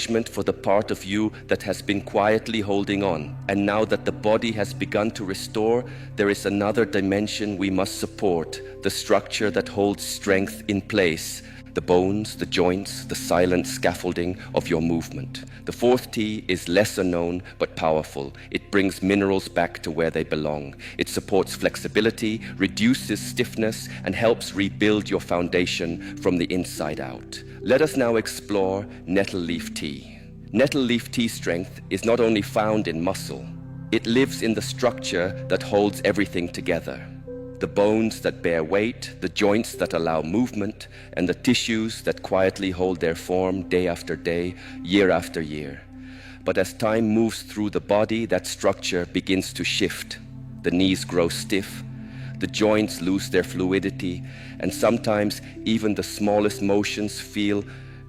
For the part of you that has been quietly holding on. And now that the body has begun to restore, there is another dimension we must support, the structure that holds strength in place, the bones, the joints, the silent scaffolding of your movement. The fourth T is lesser known but powerful. It brings minerals back to where they belong. It supports flexibility, reduces stiffness, and helps rebuild your foundation from the inside out. Let us now explore nettle leaf tea. Nettle leaf tea strength is not only found in muscle, it lives in the structure that holds everything together. The bones that bear weight, the joints that allow movement, and the tissues that quietly hold their form day after day, year after year. But as time moves through the body, that structure begins to shift. The knees grow stiff, the joints lose their fluidity, and sometimes even the smallest motions feel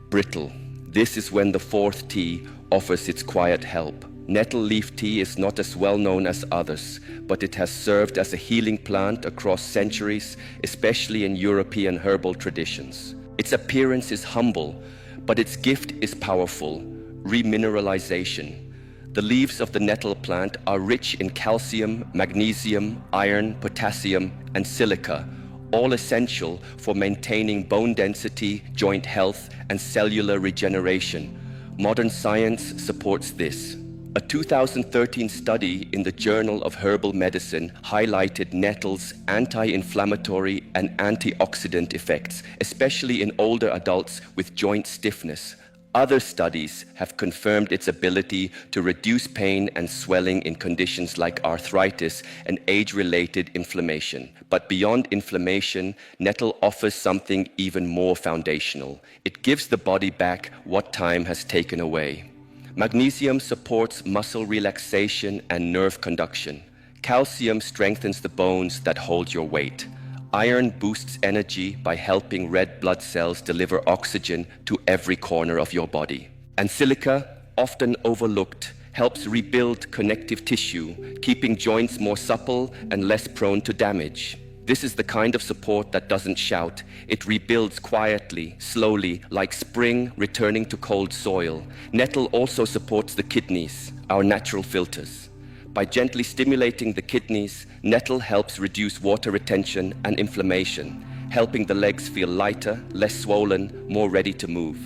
brittle. This is when the fourth T offers its quiet help. Nettle leaf tea is not as well known as others, but it has served as a healing plant across centuries, especially in European herbal traditions. Its appearance is humble, but its gift is powerful: remineralization. The leaves of the nettle plant are rich in calcium, magnesium, iron, potassium, and silica, all essential for maintaining bone density, joint health, and cellular regeneration. Modern science supports this. A 2013 study in the Journal of Herbal Medicine highlighted nettle's anti-inflammatory and antioxidant effects, especially in older adults with joint stiffness. Other studies have confirmed its ability to reduce pain and swelling in conditions like arthritis and age-related inflammation. But beyond inflammation, nettle offers something even more foundational. It gives the body back what time has taken away. Magnesium supports muscle relaxation and nerve conduction. Calcium strengthens the bones that hold your weight. Iron boosts energy by helping red blood cells deliver oxygen to every corner of your body. And silica, often overlooked, helps rebuild connective tissue, keeping joints more supple and less prone to damage. This is the kind of support that doesn't shout. It rebuilds quietly, slowly, like spring returning to cold soil. Nettle also supports the kidneys, our natural filters. By gently stimulating the kidneys, nettle helps reduce water retention and inflammation, helping the legs feel lighter, less swollen, more ready to move.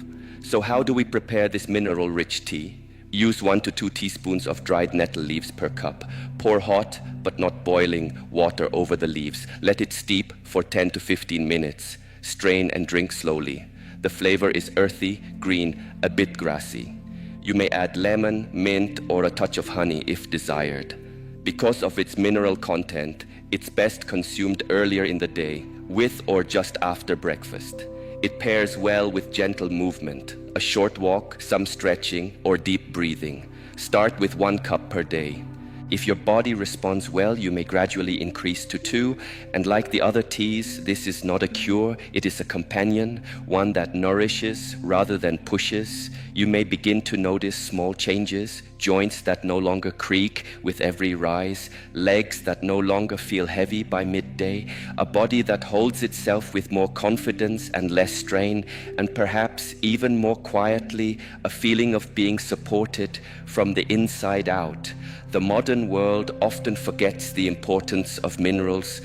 So how do we prepare this mineral-rich tea? Use 1 to 2 teaspoons of dried nettle leaves per cup. Pour hot, but not boiling, water over the leaves. Let it steep for 10 to 15 minutes. Strain and drink slowly. The flavor is earthy, green, a bit grassy. You may add lemon, mint, or a touch of honey if desired. Because of its mineral content, it's best consumed earlier in the day, with or just after breakfast. It pairs well with gentle movement, a short walk, some stretching, or deep breathing. Start with 1 cup per day. If your body responds well, you may gradually increase to 2, and like the other teas, this is not a cure, it is a companion, one that nourishes rather than pushes. You may begin to notice small changes, joints that no longer creak with every rise, legs that no longer feel heavy by midday, a body that holds itself with more confidence and less strain, and perhaps even more quietly, a feeling of being supported from the inside out. The modern world often forgets the importance of minerals,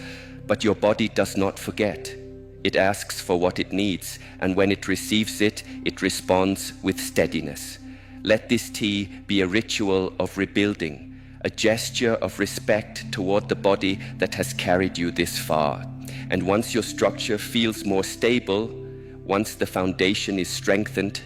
but your body does not forget. It asks for what it needs, and when it receives it, it responds with steadiness. Let this tea be a ritual of rebuilding, a gesture of respect toward the body that has carried you this far. And once your structure feels more stable, once the foundation is strengthened,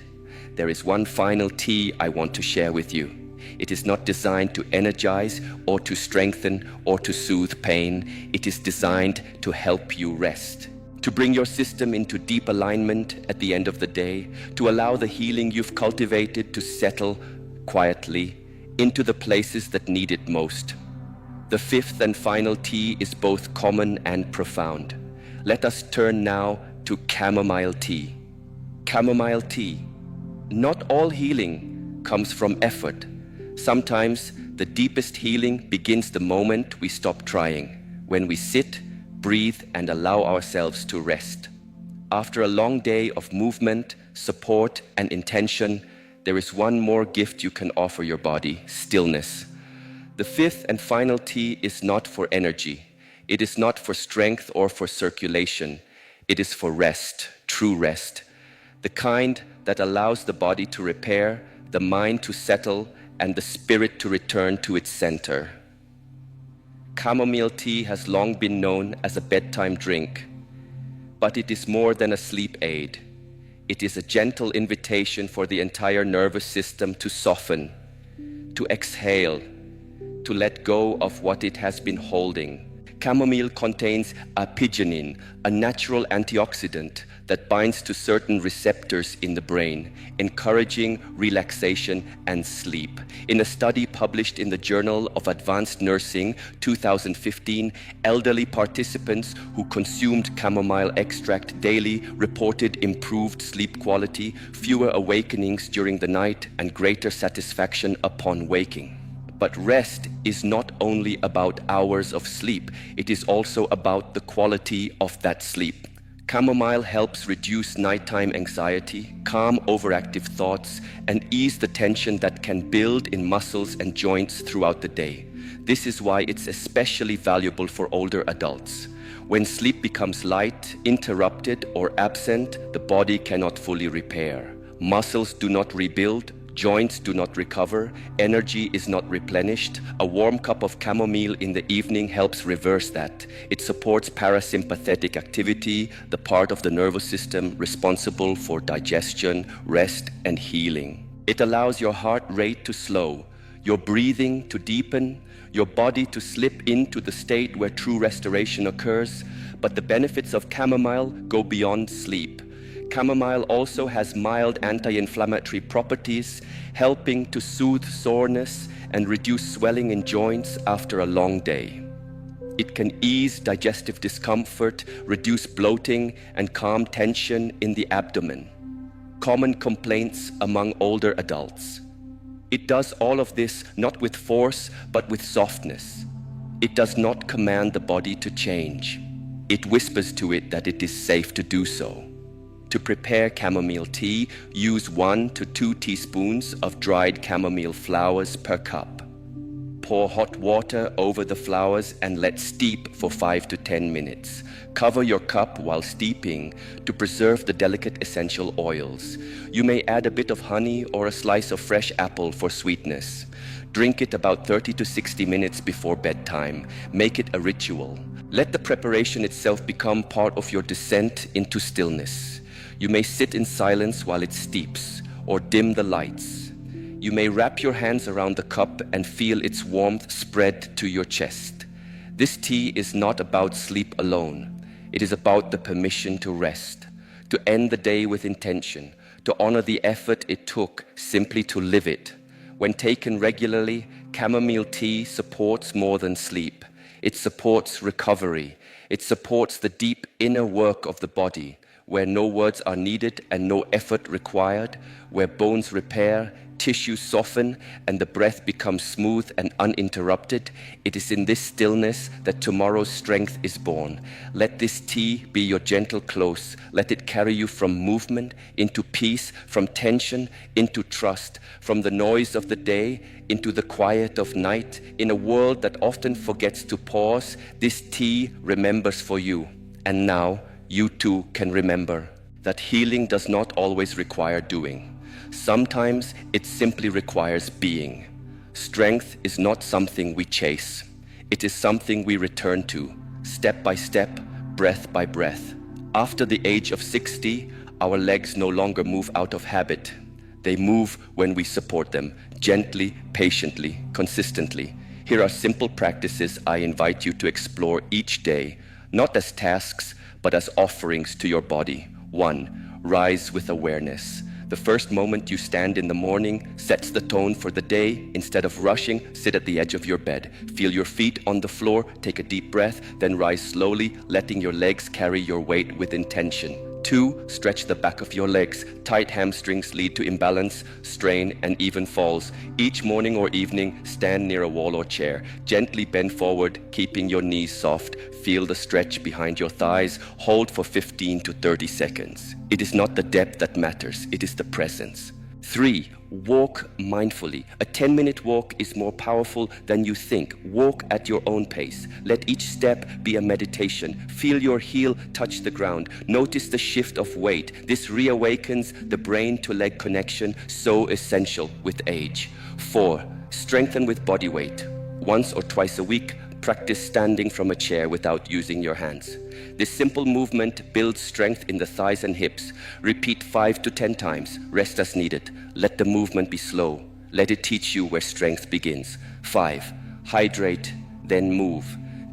there is one final tea I want to share with you. It is not designed to energize or to strengthen or to soothe pain. It is designed to help you rest, to bring your system into deep alignment at the end of the day, to allow the healing you've cultivated to settle quietly into the places that need it most. The fifth and final tea is both common and profound. Let us turn now to chamomile tea. Chamomile tea. Not all healing comes from effort. Sometimes the deepest healing begins the moment we stop trying, when we sit, breathe, and allow ourselves to rest. After a long day of movement, support, and intention, there is one more gift you can offer your body: stillness. The fifth and final tea is not for energy. It is not for strength or for circulation. It is for rest, true rest. The kind that allows the body to repair, the mind to settle, and the spirit to return to its center. Chamomile tea has long been known as a bedtime drink, but it is more than a sleep aid. It is a gentle invitation for the entire nervous system to soften, to exhale, to let go of what it has been holding. Chamomile contains apigenin, a natural antioxidant that binds to certain receptors in the brain, encouraging relaxation and sleep. In a study published in the Journal of Advanced Nursing 2015, elderly participants who consumed chamomile extract daily reported improved sleep quality, fewer awakenings during the night, and greater satisfaction upon waking. But rest is not only about hours of sleep, it is also about the quality of that sleep. Chamomile helps reduce nighttime anxiety, calm overactive thoughts, and ease the tension that can build in muscles and joints throughout the day. This is why it's especially valuable for older adults. When sleep becomes light, interrupted, or absent, the body cannot fully repair. Muscles do not rebuild, joints do not recover, energy is not replenished. A warm cup of chamomile in the evening helps reverse that. It supports parasympathetic activity, the part of the nervous system responsible for digestion, rest, and healing. It allows your heart rate to slow, your breathing to deepen, your body to slip into the state where true restoration occurs. But the benefits of chamomile go beyond sleep. Chamomile also has mild anti-inflammatory properties, helping to soothe soreness and reduce swelling in joints after a long day. It can ease digestive discomfort, reduce bloating, and calm tension in the abdomen, common complaints among older adults. It does all of this not with force, but with softness. It does not command the body to change. It whispers to it that it is safe to do so. To prepare chamomile tea, use 1 to 2 teaspoons of dried chamomile flowers per cup. Pour hot water over the flowers and let steep for 5 to 10 minutes. Cover your cup while steeping to preserve the delicate essential oils. You may add a bit of honey or a slice of fresh apple for sweetness. Drink it about 30 to 60 minutes before bedtime. Make it a ritual. Let the preparation itself become part of your descent into stillness. You may sit in silence while it steeps, or dim the lights. You may wrap your hands around the cup and feel its warmth spread to your chest. This tea is not about sleep alone. It is about the permission to rest, to end the day with intention, to honor the effort it took simply to live it. When taken regularly, chamomile tea supports more than sleep. It supports recovery. It supports the deep inner work of the body, where no words are needed and no effort required, where bones repair, tissues soften, and the breath becomes smooth and uninterrupted. It is in this stillness that tomorrow's strength is born. Let this tea be your gentle close. Let it carry you from movement into peace, from tension into trust, from the noise of the day into the quiet of night. In a world that often forgets to pause, this tea remembers for you. And now, you too can remember that healing does not always require doing. Sometimes it simply requires being. Strength is not something we chase. It is something we return to, step by step, breath by breath. After the age of 60, our legs no longer move out of habit. They move when we support them, gently, patiently, consistently. Here are simple practices I invite you to explore each day, not as tasks, but as offerings to your body. 1. Rise with awareness. The first moment you stand in the morning sets the tone for the day. Instead of rushing, sit at the edge of your bed. Feel your feet on the floor, take a deep breath, then rise slowly, letting your legs carry your weight with intention. 2. Stretch the back of your legs. Tight hamstrings lead to imbalance, strain, and even falls. Each morning or evening, stand near a wall or chair. Gently bend forward, keeping your knees soft. Feel the stretch behind your thighs. Hold for 15 to 30 seconds. It is not the depth that matters, it is the presence. 3. Walk mindfully. A 10-minute walk is more powerful than you think. Walk at your own pace. Let each step be a meditation. Feel your heel touch the ground. Notice the shift of weight. This reawakens the brain to leg connection, so essential with age. 4. Strengthen with body weight. Once or twice a week, practice standing from a chair without using your hands. This simple movement builds strength in the thighs and hips. Repeat 5 to 10 times. Rest as needed. Let the movement be slow. Let it teach you where strength begins. 5. Hydrate, then move.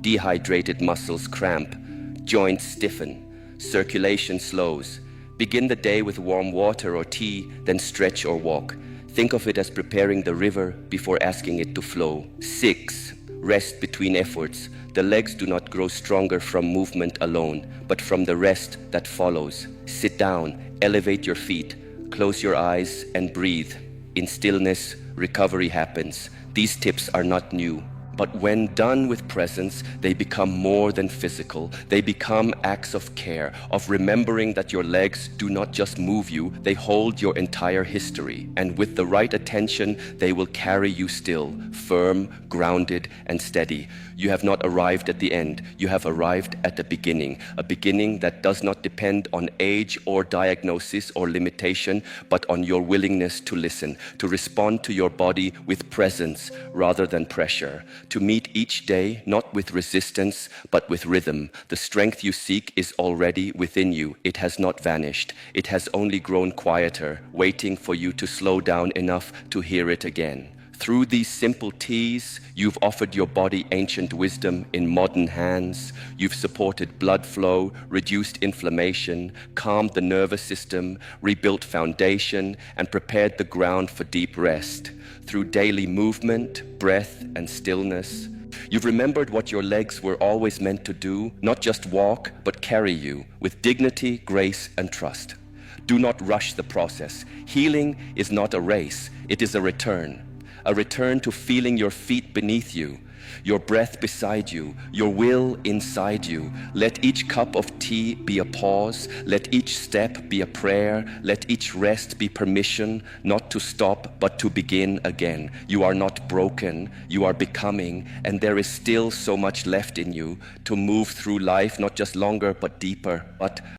Dehydrated muscles cramp. Joints stiffen. Circulation slows. Begin the day with warm water or tea, then stretch or walk. Think of it as preparing the river before asking it to flow. 6. Rest between efforts. The legs do not grow stronger from movement alone, but from the rest that follows. Sit down, elevate your feet, close your eyes and breathe. In stillness, recovery happens. These tips are not new. But when done with presence, they become more than physical. They become acts of care, of remembering that your legs do not just move you, they hold your entire history. And with the right attention, they will carry you still, firm, grounded, and steady. You have not arrived at the end. You have arrived at the beginning, a beginning that does not depend on age or diagnosis or limitation, but on your willingness to listen, to respond to your body with presence rather than pressure. To meet each day, not with resistance, but with rhythm. The strength you seek is already within you. It has not vanished. It has only grown quieter, waiting for you to slow down enough to hear it again. Through these simple teas, you've offered your body ancient wisdom in modern hands. You've supported blood flow, reduced inflammation, calmed the nervous system, rebuilt foundation, and prepared the ground for deep rest. Through daily movement, breath, and stillness, you've remembered what your legs were always meant to do, not just walk, but carry you with dignity, grace, and trust. Do not rush the process. Healing is not a race, it is a return. A return to feeling your feet beneath you, your breath beside you, your will inside you. Let each cup of tea be a pause. Let each step be a prayer. Let each rest be permission, not to stop, but to begin again. You are not broken, you are becoming, and there is still so much left in you to move through life, not just longer, but deeper. But